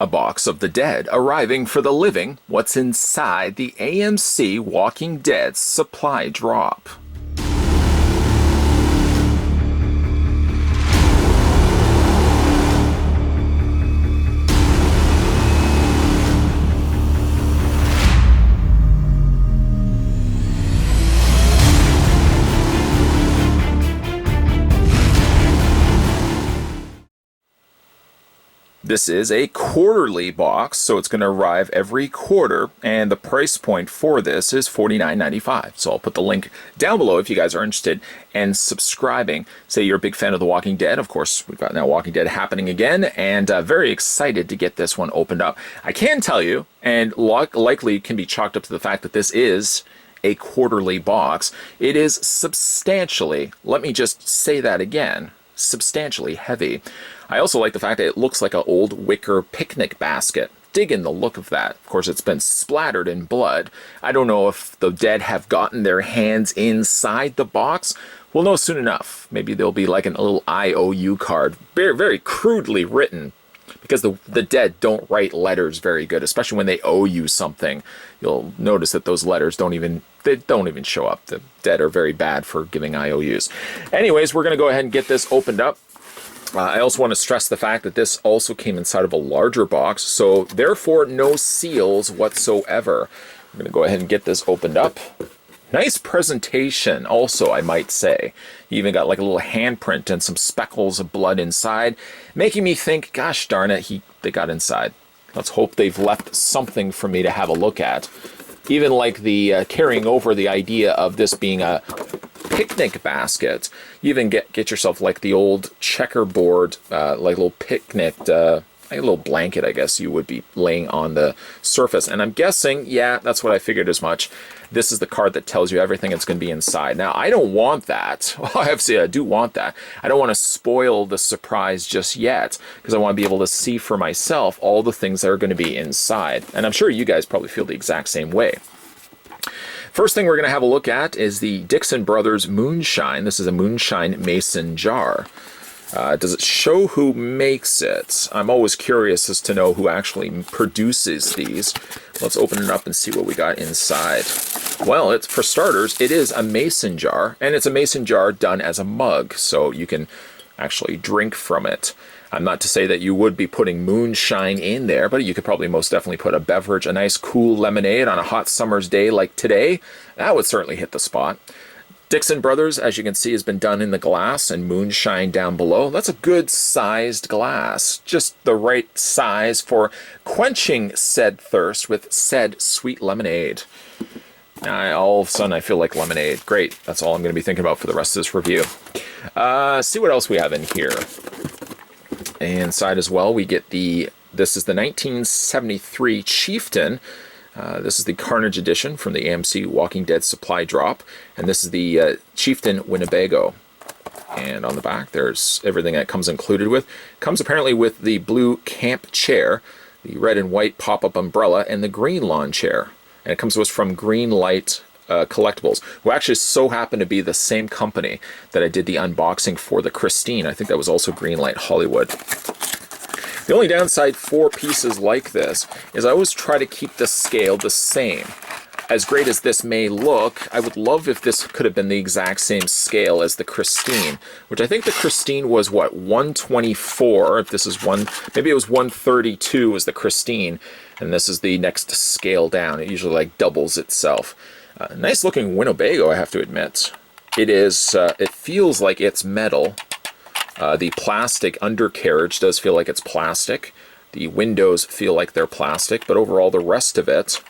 A box of the dead arriving for the living. What's inside the AMC Walking Dead supply drop? This is a quarterly box, so it's going to arrive every quarter, and the price point for this is $49.95. So I'll put the link down below if you guys are interested in subscribing. Say you're a big fan of The Walking Dead. Of course, we've got now Walking Dead happening again, and very excited to get this one opened up. I can tell you, and likely can be chalked up to the fact that this is a quarterly box. It is substantially, let me just say that again, substantially heavy. I also like the fact that it looks like an old wicker picnic basket. Dig in the look of that. Of course, it's been splattered in blood. I don't know if the dead have gotten their hands inside the box. We'll know soon enough. Maybe there'll be like a little IOU card, very, very crudely written, because the dead don't write letters very good, especially when they owe you something. You'll notice that those letters don't even show up. The dead are very bad for giving IOUs. Anyways, we're going to go ahead and get this opened up. I also want to stress the fact that this also came inside of a larger box, so therefore no seals whatsoever. I'm going to go ahead and get this opened up. Nice presentation also, I might say. You even got like a little handprint and some speckles of blood inside, making me think, gosh darn it, they got inside. Let's hope they've left something for me to have a look at. Even like the carrying over the idea of this being a picnic basket. You even get yourself like the old checkerboard, like a little picnic, like a little blanket, I guess you would be laying on the surface. And I'm guessing, yeah, that's what I figured as much. This is the card that tells you everything that's going to be inside. Now, I don't want that. Well, obviously, I do want that. I don't want to spoil the surprise just yet, because I want to be able to see for myself all the things that are going to be inside. And I'm sure you guys probably feel the exact same way. First thing we're going to have a look at is the Dixon Brothers Moonshine. This is a Moonshine mason jar. Does it show who makes it? I'm always curious as to know who actually produces these. Let's open it up and see what we got inside. Well, for starters, it is a mason jar, and it's a mason jar done as a mug, so you can actually drink from it. I'm not to say that you would be putting moonshine in there, but you could probably most definitely put a beverage, a nice cool lemonade on a hot summer's day like today. That would certainly hit the spot. Dixon Brothers, as you can see, has been done in the glass, and moonshine down below. That's a good sized glass, just the right size for quenching said thirst with said sweet lemonade. All of a sudden I feel like lemonade. Great, that's all I'm going to be thinking about for the rest of this review. See what else we have in here. Inside as well, we get this is the 1973 Chieftain. This is the Carnage edition from the AMC Walking Dead supply drop. And this is the Chieftain Winnebago. And on the back, there's everything that comes included with. Comes apparently with the blue camp chair, the red and white pop-up umbrella, and the green lawn chair. And it comes to us from Greenlight Collectibles, who actually so happened to be the same company that I did the unboxing for the Christine. I think that was also Greenlight Hollywood. The only downside for pieces like this is I always try to keep the scale the same. As great as this may look, I would love if this could have been the exact same scale as the Christine, which I think the Christine was, what, 124? If this is maybe it was 132 was the Christine, and this is the next scale down. It usually like doubles itself. Nice looking Winnebago, I have to admit. It feels like it's metal. The plastic undercarriage does feel like it's plastic. The windows feel like they're plastic, but overall the rest of it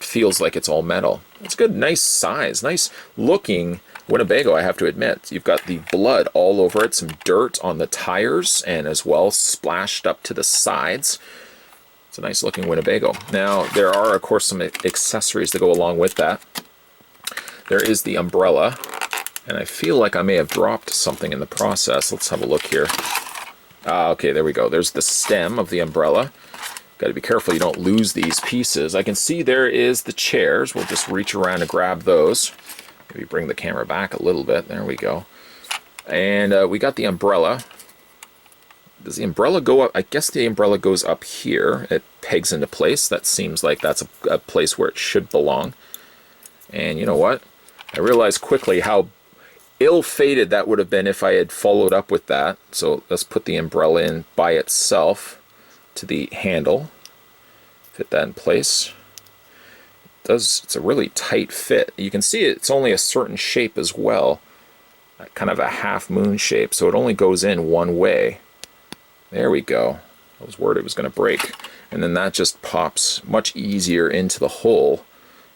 feels like it's all metal. It's good, nice size, nice looking Winnebago, I have to admit. You've got the blood all over it, some dirt on the tires, and as well splashed up to the sides. It's a nice looking Winnebago. Now, there are, of course, some accessories that go along with that. There is the umbrella, and I feel like I may have dropped something in the process. Let's have a look here. Okay, there we go. There's the stem of the umbrella. Got to be careful you don't lose these pieces. I can see there is the chairs. We'll just reach around and grab those. Maybe bring the camera back a little bit. There we go. And we got the umbrella. Does the umbrella go up? I guess the umbrella goes up here. It pegs into place. That seems like that's a place where it should belong. And you know what? I realized quickly how ill-fated that would have been if I had followed up with that. So let's put the umbrella in by itself to the handle. Fit that in place. It's a really tight fit. You can see it's only a certain shape as well. Kind of a half moon shape, so it only goes in one way. There we go. I was worried it was going to break. And then that just pops much easier into the hole.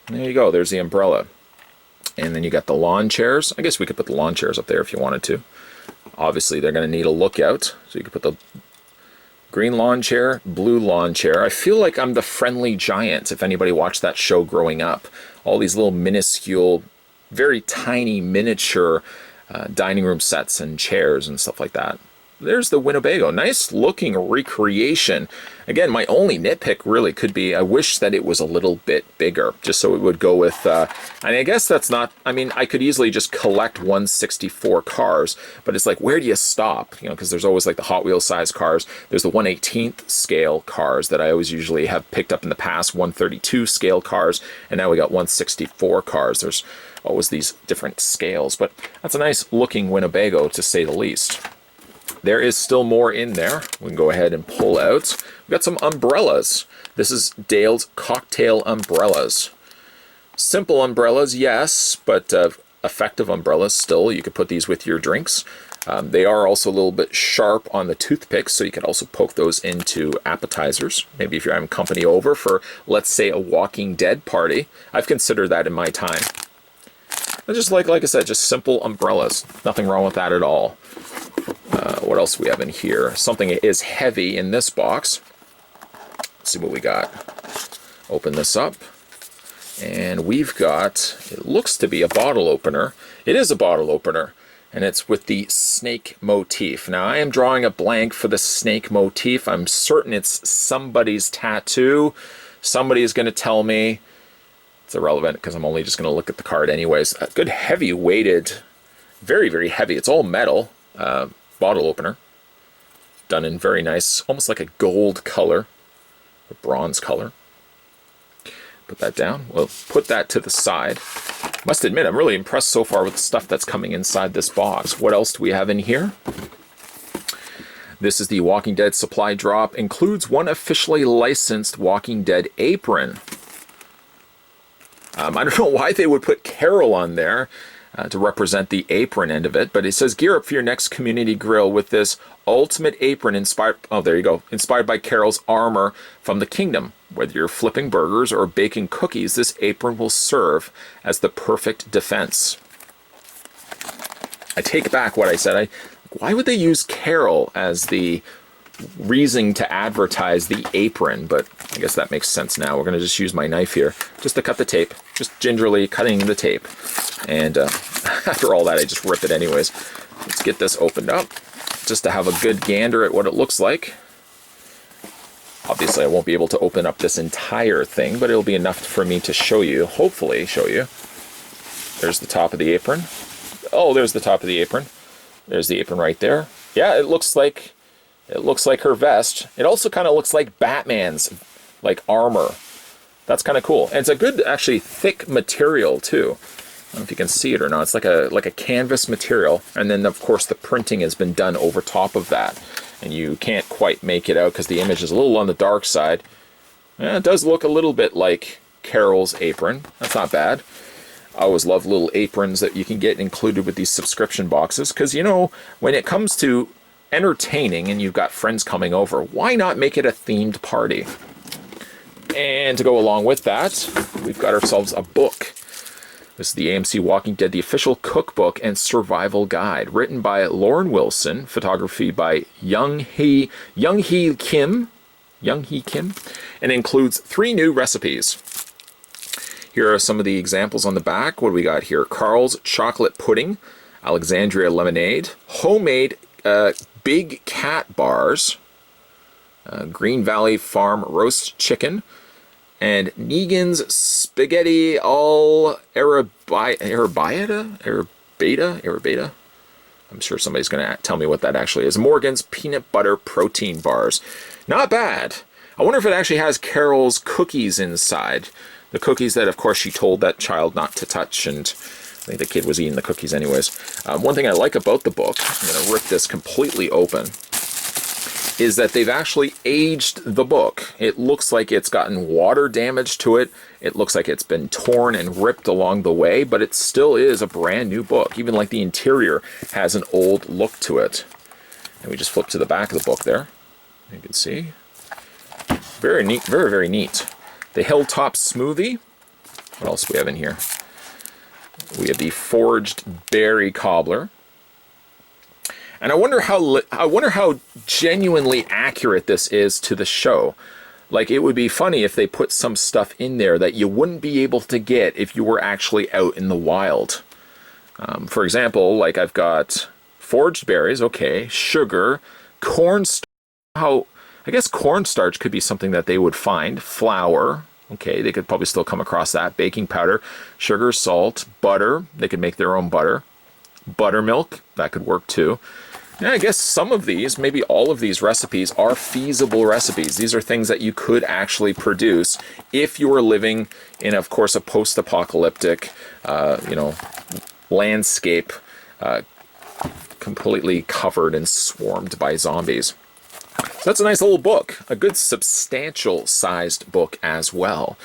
And there you go, there's the umbrella. And then you got the lawn chairs. I guess we could put the lawn chairs up there if you wanted to. Obviously they're going to need a lookout, so you could put the green lawn chair, blue lawn chair. I feel like I'm the Friendly Giant, if anybody watched that show growing up. All these little minuscule, very tiny miniature dining room sets and chairs and stuff like that. There's the Winnebago. Nice looking recreation. Again, my only nitpick really could be I wish that it was a little bit bigger, just so it would go with, and I guess that's not, I mean, I could easily just collect 1/64 cars, but it's like, where do you stop? You know, because there's always like the Hot Wheels size cars. There's the 1/18th scale cars that I always usually have picked up in the past, 1/32 scale cars, and now we got 1/64 cars. There's always these different scales, but that's a nice looking Winnebago to say the least. There is still more in there. We can go ahead and pull out. We've got some umbrellas. This is Dale's cocktail umbrellas. Simple umbrellas, yes, but effective umbrellas still. You could put these with your drinks. They are also a little bit sharp on the toothpicks, so you could also poke those into appetizers. Maybe if you're having company over for, let's say, a Walking Dead party. I've considered that in my time. But just like I said, just simple umbrellas. Nothing wrong with that at all. What else do we have in here? Something is heavy in this box. Let's see what we got. Open this up. And we've got, it looks to be a bottle opener. It is a bottle opener. And it's with the snake motif. Now, I am drawing a blank for the snake motif. I'm certain it's somebody's tattoo. Somebody is going to tell me. It's irrelevant because I'm only just going to look at the card anyways. A good heavy weighted, very, very heavy. It's all metal. Bottle opener. Done in very nice, almost like a gold color. A bronze color. Put that down. We'll put that to the side. Must admit, I'm really impressed so far with the stuff that's coming inside this box. What else do we have in here? This is the Walking Dead supply drop. Includes one officially licensed Walking Dead apron. I don't know why they would put Carol on there to represent the apron end of it, but it says gear up for your next community grill with this ultimate apron inspired, oh there you go, inspired by Carol's armor from the kingdom. Whether you're flipping burgers or baking cookies, this apron will serve as the perfect defense. I take back what I said. Why would they use Carol as the reason to advertise the apron? But I guess that makes sense now. We're going to just use my knife here just to cut the tape, just gingerly cutting the tape. And after all that, I just rip it anyways. Let's get this opened up just to have a good gander at what it looks like. Obviously, I won't be able to open up this entire thing, but it'll be enough for me to show you, hopefully show you. There's the top of the apron. Oh, there's the top of the apron. There's the apron right there. Yeah, it looks like her vest. It also kind of looks like Batman's like armor. That's kind of cool. And it's a good, actually, thick material too. I don't know if you can see it or not. It's like a canvas material. And then, of course, the printing has been done over top of that. And you can't quite make it out because the image is a little on the dark side. Yeah, it does look a little bit like Carol's apron. That's not bad. I always love little aprons that you can get included with these subscription boxes. Because, you know, when it comes to entertaining and you've got friends coming over, why not make it a themed party? And to go along with that, we've got ourselves a book. This is the AMC Walking Dead, the official cookbook and survival guide, written by Lauren Wilson, photography by Young Hee Kim, and includes 3 new recipes. Here are some of the examples on the back. What do we got here? Carl's chocolate pudding, Alexandria lemonade, homemade Big Cat bars, Green Valley Farm roast chicken, and Negan's spaghetti all Arabata. I'm sure somebody's going to tell me what that actually is. Morgan's Peanut Butter Protein Bars. Not bad. I wonder if it actually has Carol's cookies inside. The cookies that, of course, she told that child not to touch, and I think the kid was eating the cookies anyways. One thing I like about the book, I'm going to rip this completely open, is that they've actually aged the book. It looks like it's gotten water damage to it. It looks like it's been torn and ripped along the way, but it still is a brand new book. Even like the interior has an old look to it. And we just flip to the back of the book there. You can see. Very neat, very, very neat. The Hilltop Smoothie. What else do we have in here? We have the Forged Berry Cobbler. And I wonder how genuinely accurate this is to the show. Like, it would be funny if they put some stuff in there that you wouldn't be able to get if you were actually out in the wild. For example, like I've got forged berries, okay, sugar, cornstarch. I guess cornstarch could be something that they would find. Flour, okay, they could probably still come across that. Baking powder, sugar, salt, butter. They could make their own butter. Buttermilk, that could work too. And I guess some of these, maybe all of these recipes are feasible recipes. These are things that you could actually produce if you were living in, of course, a post-apocalyptic, landscape completely covered and swarmed by zombies. So that's a nice little book, a good substantial sized book as well.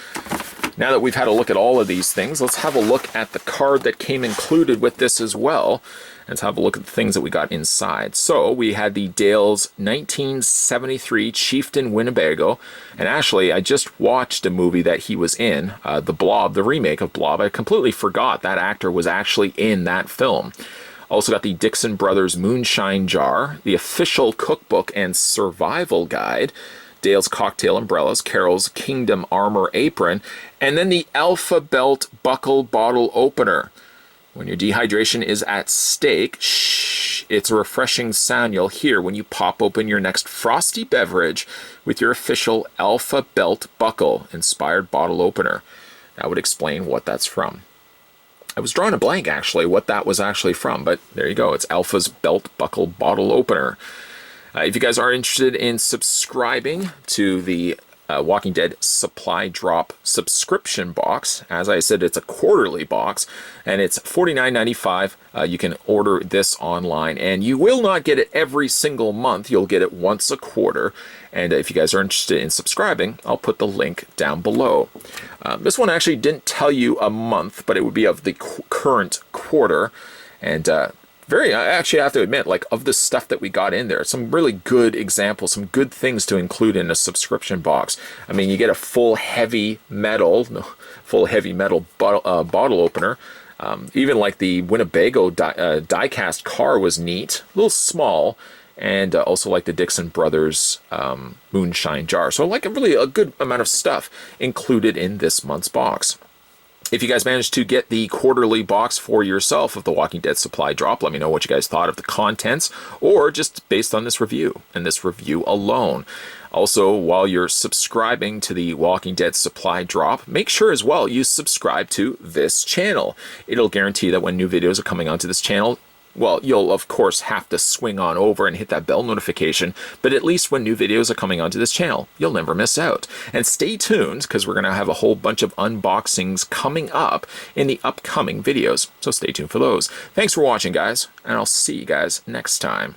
Now that we've had a look at all of these things, let's have a look at the card that came included with this as well. Let's have a look at the things that we got inside. So we had the Dale's 1973 Chieftain Winnebago. And actually, I just watched a movie that he was in, The Blob, the remake of Blob. I completely forgot that actor was actually in that film. Also got the Dixon Brothers Moonshine Jar, the official cookbook and survival guide, Dale's Cocktail Umbrellas, Carol's Kingdom Armor Apron, and then the Alpha Belt Buckle Bottle Opener. When your dehydration is at stake, shh, it's a refreshing sound you'll hear when you pop open your next frosty beverage with your official Alpha Belt Buckle inspired bottle opener. That would explain what that's from. I was drawing a blank, actually, what that was actually from, but there you go. It's Alpha's Belt Buckle Bottle Opener. If you guys are interested in subscribing to the Walking Dead Supply Drop subscription box, as I said, it's a quarterly box, and it's $49.95. You can order this online, and you will not get it every single month. You'll get it once a quarter. And if you guys are interested in subscribing, I'll put the link down below. This one actually didn't tell you a month, but it would be of the current quarter. And I actually have to admit, like, of the stuff that we got in there, some really good examples, some good things to include in a subscription box. I mean, you get a full heavy metal bottle opener. Even like the Winnebago die-cast car was neat, a little small. And also like the Dixon Brothers Moonshine Jar. So like a good amount of stuff included in this month's box. If you guys managed to get the quarterly box for yourself of the Walking Dead Supply Drop, let me know what you guys thought of the contents, or just based on this review and this review alone. Also, while you're subscribing to the Walking Dead Supply Drop, make sure as well you subscribe to this channel. It'll guarantee that when new videos are coming onto this channel, well, you'll of course have to swing on over and hit that bell notification, but at least when new videos are coming onto this channel, you'll never miss out. And stay tuned, because we're going to have a whole bunch of unboxings coming up in the upcoming videos, so stay tuned for those. Thanks for watching, guys, and I'll see you guys next time.